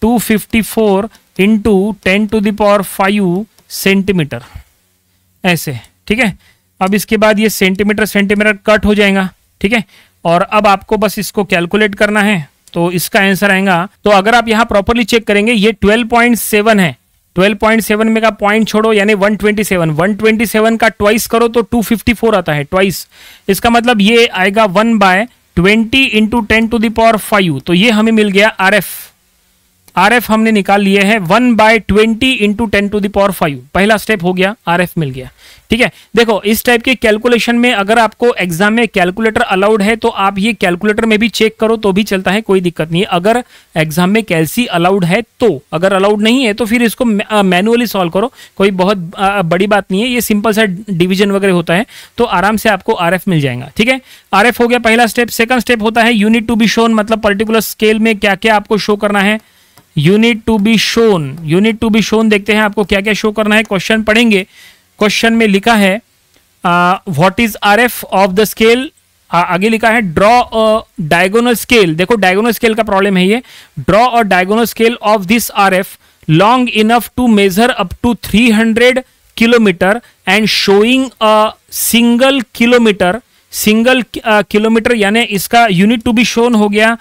254 into 10 to the power 5 centimetre ऐसे। ठीक है, अब इसके बाद ये सेंटीमीटर सेंटीमीटर कट हो जाएगा। ठीक है, और अब आपको बस इसको कैलकुलेट करना है। तो इसका आंसर आएगा, तो अगर आप यहां प्रॉपर्ली चेक करेंगे ये 12.7 है। 12.7 में का पॉइंट छोड़ो यानी 127 का ट्वाइस करो तो 254 आता है ट्वाइस। इसका मतलब ये आएगा 1/20 इंटू 10 टू द पावर 5। तो ये हमें मिल गया आरएफ हमने निकाल लिए हैं 1/20 इंटू 10 टू द पावर 5। पहला स्टेप हो गया, आरएफ मिल गया। ठीक है, देखो इस टाइप के कैलकुलेशन में अगर आपको एग्जाम में कैलकुलेटर अलाउड है तो आप ये कैलकुलेटर में भी चेक करो तो भी चलता है, कोई दिक्कत नहीं है। अगर एग्जाम में कैलसी अलाउड है तो, अगर अलाउड नहीं है तो फिर इसको मैनुअली सॉल्व करो, कोई बहुत बड़ी बात नहीं है। ये सिंपल सा डिवीजन वगैरह होता है तो आराम से आपको आरएफ मिल जाएगा। ठीक है, आरएफ हो गया पहला स्टेप। सेकंड स्टेप होता है यूनिट टू बी शोन, मतलब पर्टिकुलर स्केल में क्या क्या आपको शो करना है। Unit to be shown, unit to be shown देखते हैं आपको क्या क्या शो करना है। क्वेश्चन पढ़ेंगे, क्वेश्चन में लिखा है what is RF of the scale. आगे लिखा है ड्रॉ अ डायगोनल स्केल। देखो डायगोनल स्केल का प्रॉब्लम है ये। Draw a diagonal scale of this RF long enough to measure up to 300 kilometre and showing a single kilometre यानी इसका unit to be shown हो गया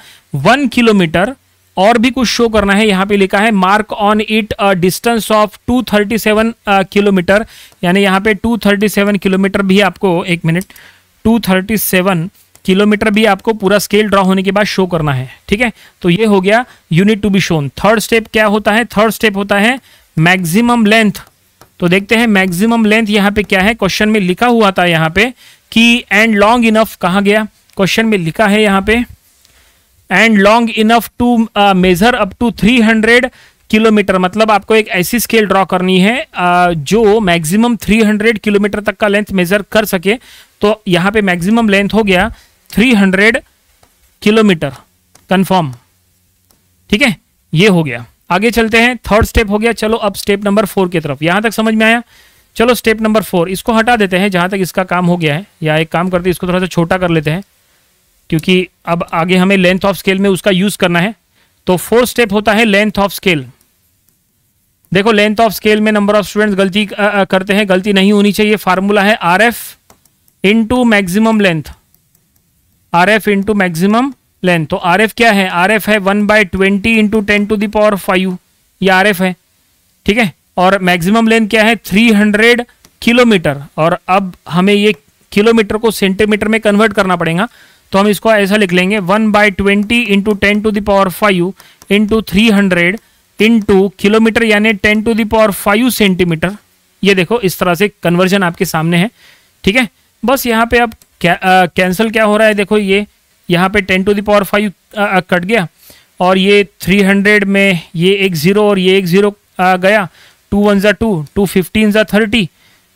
1 किलोमीटर और भी कुछ शो करना है। यहाँ पे लिखा है mark on it a distance of 237 kilometre, यानी यहाँ पे 237 किलोमीटर भी आपको, एक मिनट, 237 किलोमीटर भी आपको पूरा स्केल ड्रॉ होने के बाद शो करना है। ठीक है, तो ये हो गया unit to be shown. Third step क्या होता है? थर्ड स्टेप होता है मैक्सिमम लेंथ। तो देखते हैं मैक्सिमम लेंथ यहाँ पे क्या है। क्वेश्चन में लिखा हुआ था यहाँ पे कि एंड लॉन्ग इनफ, कहाँ गया? क्वेश्चन में लिखा है यहाँ पे and long enough to measure up to 300 kilometre. मतलब आपको एक ऐसी स्केल ड्रॉ करनी है जो मैक्सिमम 300 किलोमीटर तक का लेंथ मेजर कर सके। तो यहाँ पे मैक्सिमम लेंथ हो गया 300 किलोमीटर, कंफर्म। ठीक है, ये हो गया। आगे चलते हैं, थर्ड स्टेप हो गया। चलो अब स्टेप नंबर 4 की तरफ। यहां तक समझ में आया? चलो स्टेप नंबर 4, इसको हटा देते हैं जहां तक इसका काम हो गया है, या एक काम करते हैं इसको थोड़ा सा छोटा कर लेते हैं, क्योंकि अब आगे हमें लेंथ ऑफ स्केल में उसका यूज करना है। तो 4th स्टेप होता है लेंथ ऑफ स्केल। देखो लेंथ ऑफ स्केल में नंबर ऑफ स्टूडेंट्स गलती करते हैं, गलती नहीं होनी चाहिए। फार्मूला है RF into maximum length, RF into maximum length. तो RF क्या है? RF है 1/20 इंटू 10⁵, ये RF है। ठीक है, और मैक्सिमम लेंथ क्या है? 300 किलोमीटर। और अब हमें ये किलोमीटर को सेंटीमीटर में कन्वर्ट करना पड़ेगा, तो हम इसको ऐसा लिख लेंगे 1/20 इंटू 10⁵ इंटू 300 इंटू किलोमीटर, यानी 10⁵ सेंटीमीटर। ये देखो इस तरह से कन्वर्जन आपके सामने है। ठीक है, बस यहाँ पे अब कैंसिल क्या हो रहा है? देखो ये यहाँ पे 10⁵ कट गया, और ये 300 में ये एक 0 और ये एक 0 गया, 2 1 ज़ा 2, 2 15 ज़ा 30।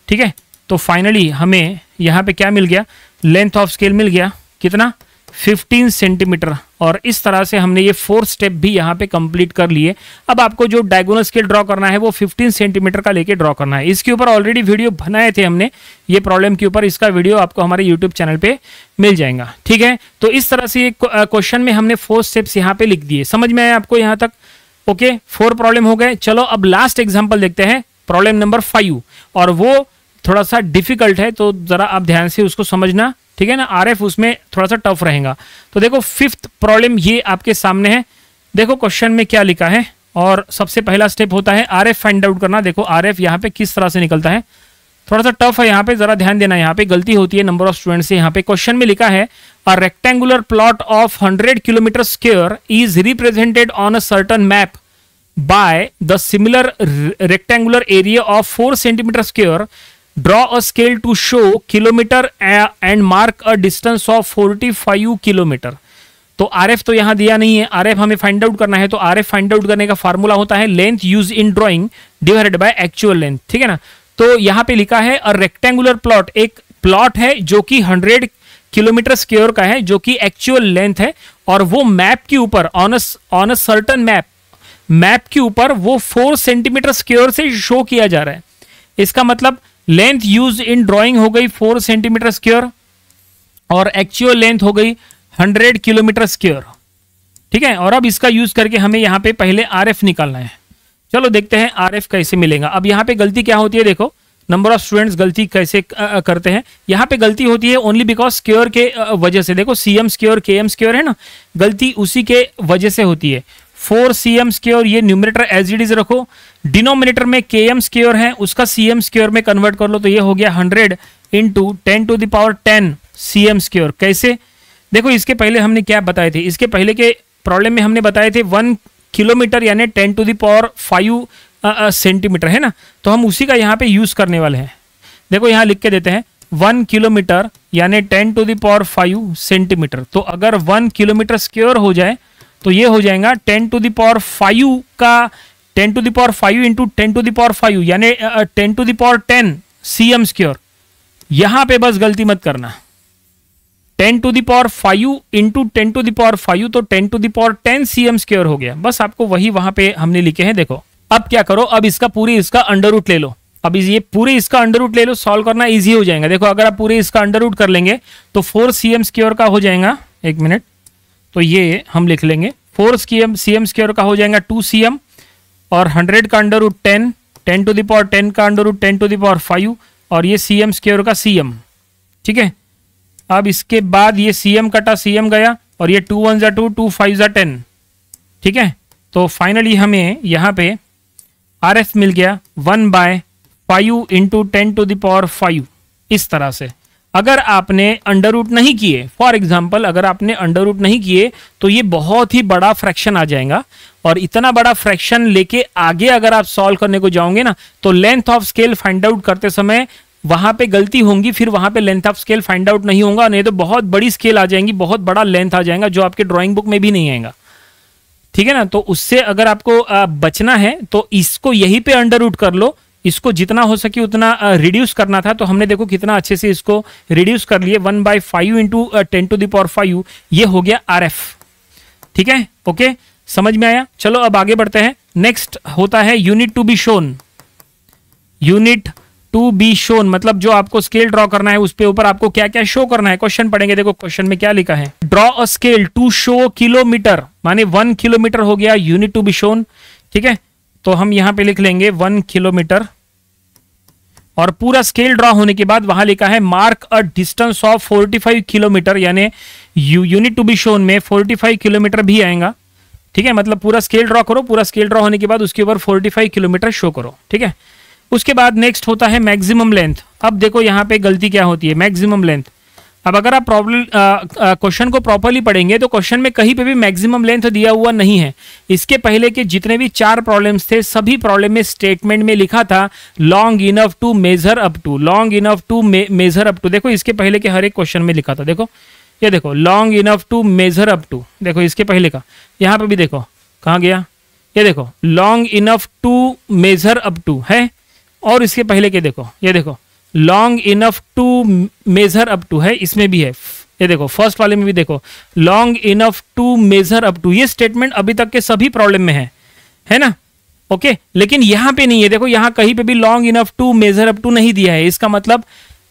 ठीक है, तो फाइनली हमें यहाँ पे क्या मिल गया? लेंथ ऑफ स्केल मिल गया, कितना? 15 सेंटीमीटर। और इस तरह से हमने ये 4 स्टेप भी यहाँ पे कंप्लीट कर लिए। अब आपको जो डायगोनल स्केल ड्रॉ करना है वो 15 सेंटीमीटर का लेके ड्रॉ करना है। इसके ऊपर ऑलरेडी वीडियो बनाए थे हमने, ये प्रॉब्लम के ऊपर। इसका वीडियो आपको हमारे यूट्यूब चैनल पे मिल जाएगा। ठीक है, तो इस तरह से क्वेश्चन में हमने 4 स्टेप्स यहाँ पे लिख दिए। समझ में आया आपको यहाँ तक? ओके, 4 प्रॉब्लम हो गए। चलो अब लास्ट एग्जाम्पल देखते हैं, प्रॉब्लम नंबर 5, और वो थोड़ा सा डिफिकल्ट है, तो जरा आप ध्यान से उसको समझना। ठीक है ना, RF उसमें थोड़ा सा टफ रहेगा। तो देखो 5th प्रॉब्लम ये आपके सामने है। देखो क्वेश्चन में क्या लिखा है, और सबसे पहला स्टेप होता है RF फाइंड आउट करना। देखो RF यहाँ पे किस तरह से निकलता है, थोड़ा सा टफ है यहाँ पे, जरा ध्यान देना। यहाँ पे गलती होती है नंबर ऑफ स्टूडेंट्स से। यहाँ पे क्वेश्चन में लिखा है a rectangular plot of 100 kilometre square is represented on a certain map by the similar rectangular area of 4 centimetre square. Draw a scale to show kilometer and mark a distance of 45 kilometre. तो RF तो यहां दिया नहीं है, RF हमें find out करना है। तो RF फाइंड आउट करने का फार्मूला होता है length use in drawing divided by actual length. ठीक है ना, तो यहां पे लिखा है अ रेक्टेंगुलर प्लॉट, एक प्लॉट है जो कि 100 किलोमीटर स्क्वायर का है, जो कि एक्चुअल लेंथ है, और वो मैप के ऊपर ऑन अ सर्टन मैप के ऊपर वो 4 सेंटीमीटर स्क्वायर से शो किया जा रहा है। इसका मतलब लेंथ यूज इन ड्राइंग हो गई 4 सेंटीमीटर स्क्वायर, और एक्चुअल लेंथ हो गई 100 किलोमीटर स्क्वायर। ठीक है, और अब इसका यूज करके हमें यहाँ पे पहले RF निकालना है। चलो देखते हैं RF कैसे मिलेगा। अब यहाँ पे गलती क्या होती है, देखो नंबर ऑफ स्टूडेंट्स गलती कैसे करते हैं। यहाँ पे गलती होती है ओनली बिकॉज स्क्वायर के वजह से। देखो CM स्क्वायर KM स्क्वायर है ना, गलती उसी के वजह से होती है। 4 CM स्क्वायर, ये न्यूमरेटर एज इट इज रखो, डिनोमिनेटर में KM स्क्वायर है, उसका CM स्क्वायर में कन्वर्ट कर लो, तो ये हो गया 100 इंटू 10⁻10 CM स्क्वायर। कैसे? देखो इसके पहले हमने क्या बताए थे, इसके पहले के प्रॉब्लम में हमने बताए थे 1 किलोमीटर यानी 10⁵ सेंटीमीटर है ना, तो हम उसी का यहाँ पे यूज करने वाले हैं। देखो यहाँ लिख के देते हैं 1 किलोमीटर यानी 10⁵ सेंटीमीटर। तो अगर 1 किलोमीटर स्क्वायर हो जाए तो ये हो जाएगा 10⁵ का 10⁵ इंटू 10⁵ यानी 10⁻10 CM स्क्वायर। यहां पे बस गलती मत करना, 10⁵ इंटू 10⁵ तो 10⁻10 CM स्क्वायर हो गया। बस आपको वही वहां पे हमने लिखे हैं। देखो अब क्या करो, अब इसका पूरी इसका अंडर रूट ले लो। अब ये पूरे इसका अंडर रूट ले लो, सॉल्व करना इजी हो जाएगा। देखो अगर आप पूरे इसका अंडर रूट कर लेंगे तो 4 CM स्क्वायर का हो जाएगा, एक मिनट, तो ये हम लिख लेंगे 4 CM स्क्वायर का हो जाएगा 2 CM, और 100 का अंडर रूट 10, 10⁻10 का अंडर रूट 10⁵, और ये CM स्क्वायर का CM। ठीक है, अब इसके बाद ये CM कटा CM गया, और ये 2 1 ज़ा 2, 2 5 ज़ा 10, ठीक है, तो फाइनली हमें यहाँ पे RF मिल गया 1/5 इंटू 10⁵ इस तरह से। अगर आपने अंडर रूट नहीं किए, फॉर एग्जाम्पल अगर आपने अंडर रूट नहीं किए तो ये बहुत ही बड़ा फ्रैक्शन आ जाएगा, और इतना बड़ा फ्रैक्शन लेके आगे अगर आप सॉल्व करने को जाओगे ना तो length of scale find out करते समय वहां पे गलती होंगी, फिर वहां पे length of scale find out नहीं होगा, नहीं तो बहुत बड़ी स्केल आ जाएंगी, बहुत बड़ा लेंथ आ जाएगा जो आपके ड्राइंग बुक में भी नहीं आएगा। ठीक है ना, तो उससे अगर आपको बचना है तो इसको यहीं पे अंडर रूट कर लो, इसको जितना हो सके उतना रिड्यूस करना था, तो हमने देखो कितना अच्छे से इसको रिड्यूस कर लिए 1/5 इंटू 10⁵ ये हो गया RF। ठीक है, ओके, समझ में आया। चलो अब आगे बढ़ते हैं। नेक्स्ट होता है unit to be shown. Unit to be shown मतलब जो आपको स्केल ड्रॉ करना है उस पे ऊपर आपको क्या क्या शो करना है। क्वेश्चन पढ़ेंगे, देखो क्वेश्चन में क्या लिखा है, draw a scale to show kilometre, माने 1 किलोमीटर हो गया यूनिट टू बी शोन। ठीक है, तो हम यहां पे लिख लेंगे 1 किलोमीटर, और पूरा स्केल ड्रॉ होने के बाद वहां लिखा है mark a distance of 45 kilometre, यानी यूनिट टू बी शोन में 45 किलोमीटर भी आएगा। ठीक है, मतलब पूरा स्केल ड्रॉ करो, पूरा स्केल ड्रॉ होने के बाद उसके ऊपर 45 किलोमीटर शो करो। ठीक है, उसके बाद नेक्स्ट होता है मैक्सिमम लेंथ। अब देखो यहाँ पे गलती क्या होती है, मैक्सिमम लेंथ। अब अगर आप क्वेश्चन को प्रॉपरली पढ़ेंगे तो क्वेश्चन में कहीं पे भी मैक्सिमम लेंथ दिया हुआ नहीं है। इसके पहले के जितने भी 4 प्रॉब्लम्स थे सभी प्रॉब्लम में स्टेटमेंट में लिखा था long enough to measure up to, long enough to measure up to. देखो इसके पहले के हर एक क्वेश्चन में लिखा था, देखो ये देखो long enough to measure up to, देखो इसके पहले का यहाँ पे भी देखो कहाँ गया, ये देखो long enough to measure up to है, और इसके पहले के देखो ये देखो long enough to measure up to है, इसमें भी है। ये देखो फर्स्ट वाले में भी देखो long enough to measure up to, ये स्टेटमेंट अभी तक के सभी प्रॉब्लम में है ना। ओके, लेकिन यहां पे नहीं है, देखो यहां कहीं पे भी long enough to measure up to नहीं दिया है।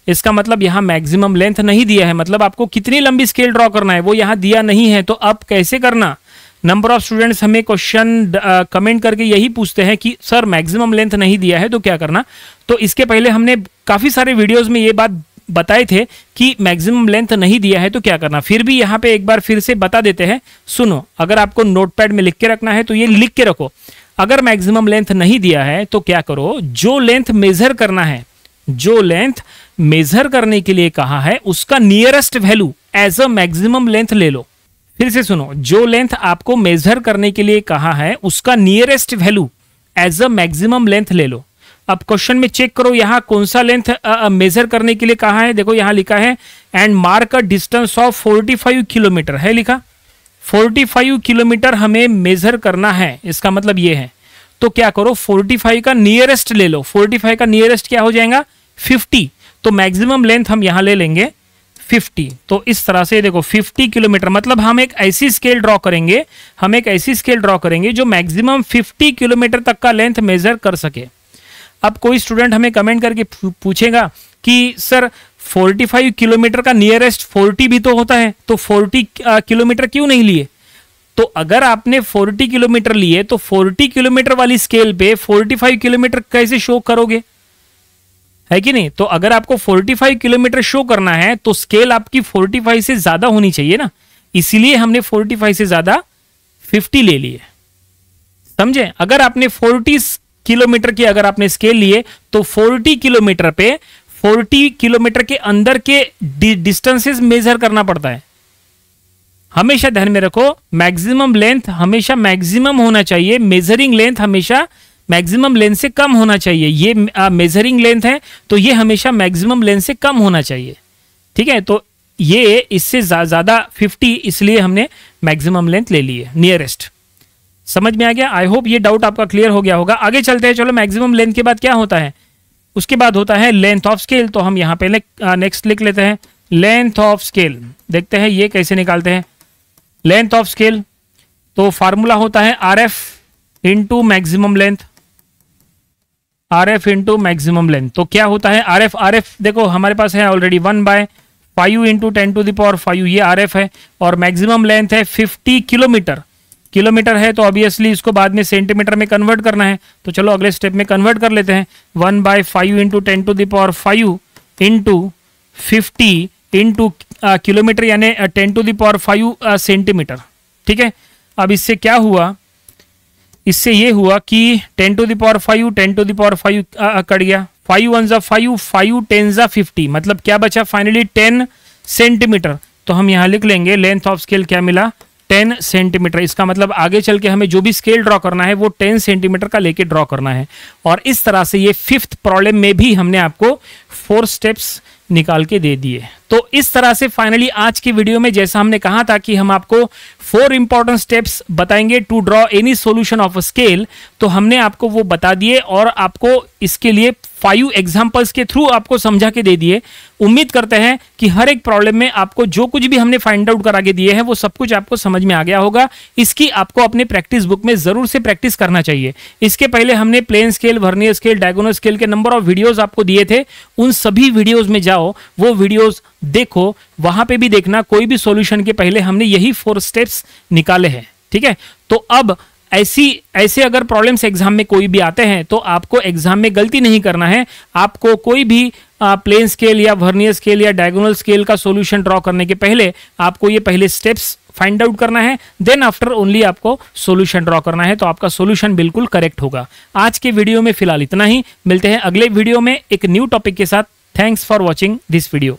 इसका मतलब यहां मैक्सिमम लेंथ नहीं दिया है, मतलब आपको कितनी लंबी स्केल ड्रॉ करना है वो यहां दिया नहीं है। तो अब कैसे करना, नंबर ऑफ स्टूडेंट्स हमें क्वेश्चन कमेंट करके यही पूछते हैं कि सर मैक्सिमम लेंथ नहीं दिया है तो क्या करना। तो इसके पहले हमने काफी सारे वीडियोस में ये बात बताए थे कि मैक्सिमम लेंथ नहीं दिया है तो क्या करना, फिर भी यहाँ पे एक बार फिर से बता देते हैं। सुनो, अगर आपको नोटपैड में लिख के रखना है तो ये लिख के रखो। अगर मैक्सिमम लेंथ नहीं दिया है तो क्या करो, जो लेंथ मेजर करना है, जो लेंथ मेजर करने के लिए कहा है उसका nearest value as a maximum length ले लो। फिर से सुनो, जो लेंथ आपको मेजर करने के लिए कहा है उसका nearest value as a maximum length ले लो। अब क्वेश्चन में चेक करो यहां कौन सा लेंथ मेजर करने के लिए कहा है। देखो यहां लिखा है and mark a distance of 45 kilometre है लिखा, 45 किलोमीटर हमें मेजर करना है, इसका मतलब ये है। तो क्या करो 45 का नियरेस्ट ले लो, 45 का नियरेस्ट क्या हो जाएगा 50, तो मैक्सिमम लेंथ हम यहां ले लेंगे 50। तो इस तरह से देखो 50 किलोमीटर मतलब हम एक ऐसी स्केल ड्रॉ करेंगे, हम एक ऐसी स्केल ड्रॉ करेंगे जो मैक्सिमम 50 किलोमीटर तक का लेंथ मेजर कर सके। अब कोई स्टूडेंट हमें कमेंट करके पूछेगा कि सर 45 किलोमीटर का नियरेस्ट 40 भी तो होता है, तो 40 किलोमीटर क्यों नहीं लिए। तो अगर आपने 40 किलोमीटर लिए तो 40 किलोमीटर वाली स्केल पे 45 किलोमीटर कैसे शो करोगे, है कि नहीं। तो अगर आपको 45 किलोमीटर शो करना है तो स्केल आपकी 45 से ज्यादा होनी चाहिए ना, इसीलिए हमने 45 से ज्यादा 50 ले लिए, समझे। अगर आपने 40 किलोमीटर की अगर आपने स्केल लिए तो 40 किलोमीटर पे 40 किलोमीटर के अंदर के डिस्टेंसेस मेजर करना पड़ता है। हमेशा ध्यान में रखो मैक्सिमम लेंथ हमेशा मैक्सिमम होना चाहिए, मेजरिंग लेंथ हमेशा मैक्सिमम लेंथ से कम होना चाहिए। ये मेजरिंग लेंथ है तो ये हमेशा मैक्सिमम लेंथ से कम होना चाहिए, ठीक है। तो ये इससे ज्यादा 50, इसलिए हमने मैक्सिमम लेंथ ले ली है नियरेस्ट। समझ में आ गया, आई होप ये डाउट आपका क्लियर हो गया होगा। आगे चलते हैं, चलो मैक्सिमम लेंथ के बाद क्या होता है, उसके बाद होता है लेंथ ऑफ स्केल। तो हम यहाँ पे नेक्स्ट लिख लेते हैं लेंथ ऑफ स्केल। देखते हैं ये कैसे निकालते हैं लेंथ ऑफ स्केल। तो फार्मूला होता है RF into maximum length, RF into maximum length. तो क्या होता है RF देखो हमारे पास है ऑलरेडी 1/5 इंटू 10⁵ ये RF है, और मैक्सिमम लेंथ है 50 किलोमीटर है, तो ऑब्वियसली इसको बाद में सेंटीमीटर में कन्वर्ट करना है। तो चलो अगले स्टेप में कन्वर्ट कर लेते हैं 1/5 इंटू 10⁵ इंटू 50 इंटू किलोमीटर यानी 10⁵ सेंटीमीटर, ठीक है। अब इससे क्या हुआ इससे ये हुआ कि 10 to the power 5, 10 to the power 5 cut गया, 5 1 5, 5 10 50, मतलब क्या बचा फाइनली 10 सेंटीमीटर। तो हम यहाँ लिख लेंगे लेंथ ऑफ स्केल क्या मिला, 10 सेंटीमीटर। इसका मतलब आगे चल के हमें जो भी स्केल ड्रॉ करना है वो 10 सेंटीमीटर का लेके ड्रॉ करना है। और इस तरह से ये 5th प्रॉब्लम में भी हमने आपको 4 स्टेप्स निकाल के दे दिए। तो इस तरह से फाइनली आज की वीडियो में जैसा हमने कहा था कि हम आपको 4 इंपॉर्टेंट स्टेप्स बताएंगे to draw any solution of a scale, तो हमने आपको वो बता दिए और आपको इसके लिए 5 एग्जांपल्स के थ्रू आपको समझा के दे दिए। उम्मीद करते हैं कि हर एक प्रॉब्लम में आपको जो कुछ भी हमने फाइंड आउट करा के दिए हैं वो सब कुछ आपको समझ में आ गया होगा। इसकी आपको अपने प्रैक्टिस बुक में जरूर से प्रैक्टिस करना चाहिए। इसके पहले हमने plain scale, vernier scale, diagonal scale के नंबर ऑफ वीडियोस आपको दिए थे, उन सभी वीडियोस में जाओ, वो वीडियोस देखो, वहां पे भी देखना कोई भी सॉल्यूशन के पहले हमने यही 4 स्टेप्स निकाले हैं। ठीक है, तो अब ऐसे अगर प्रॉब्लम्स एग्जाम में कोई भी आते हैं तो आपको एग्जाम में गलती नहीं करना है। आपको कोई भी प्लेन स्केल या वर्नियर स्केल या डायगोनल स्केल का सॉल्यूशन ड्रॉ करने के पहले आपको ये पहले स्टेप्स फाइंड आउट करना है, देन आफ्टर ओनली आपको सॉल्यूशन ड्रॉ करना है, तो आपका सॉल्यूशन बिल्कुल करेक्ट होगा। आज के वीडियो में फिलहाल इतना ही, मिलते हैं अगले वीडियो में एक न्यू टॉपिक के साथ। Thanks for watching this video.